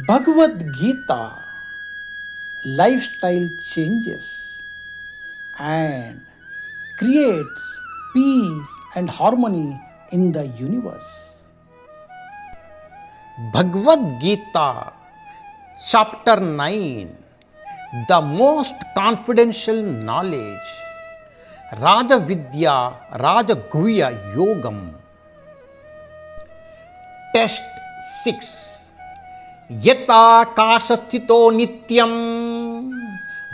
Bhagavad Gita, lifestyle changes and creates peace and harmony in the universe. Bhagavad Gita, Chapter 9, the most confidential knowledge, Raja Vidya, Raja Guhya Yogam. Test 6. यताकाशस्थितो नित्यं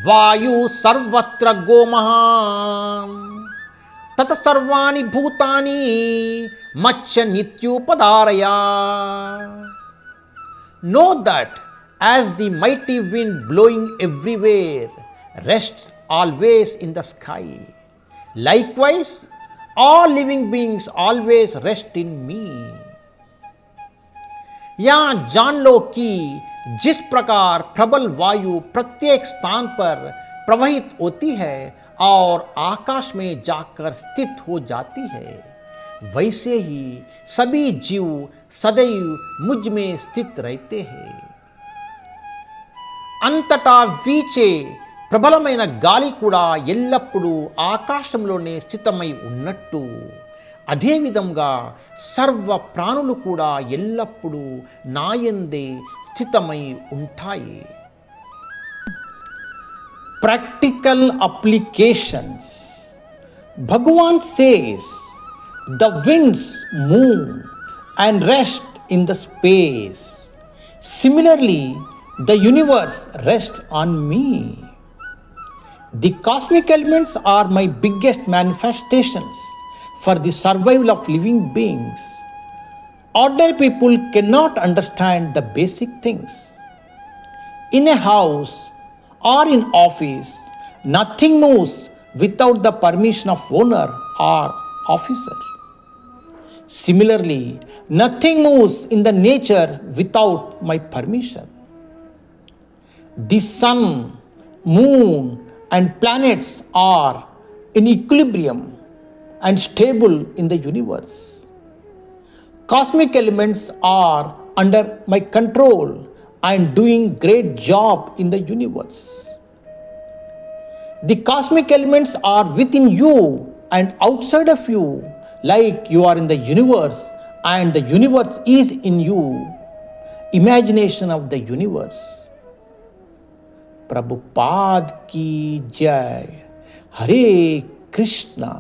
वायु सर्वत्र गोमहान् तत्सर्वाणि भूतानि much नित्योपधारया. Know that as the mighty wind blowing everywhere rests always in the sky, likewise all living beings always rest in me. यहाँ जान लो कि जिस प्रकार प्रबल वायु प्रत्येक स्थान पर प्रवाहित होती है और आकाश में जाकर स्थित हो जाती है, वैसे ही सभी जीव सदैव मुझ में स्थित रहते हैं. అంతటా వీచే ప్రబలమైన గాలి కూడా ఎల్లప్పుడూ ఆకాశంలోనే స్థితమై ఉన్నట్టు, అదేవిధంగా సర్వ ప్రాణులు కూడా ఎల్లప్పుడూ నాయందే స్థితమై ఉంటాయి. Practical applications. Bhagavan says, the winds move and rest in the space. Similarly, the universe rests on me. The cosmic elements are my biggest manifestations for the survival of living beings. Ordinary people cannot understand the basic things. In a house or in office, nothing moves without the permission of owner or officer. Similarly, nothing moves in the nature without my permission. The sun, moon, and planets are in equilibrium and stable in the universe. Cosmic elements are under my control and doing great job in the universe. The cosmic elements are within you and outside of you, like you are in the universe and the universe is in you. Imagination of the universe. Prabhupada की जय. हरे कृष्णा.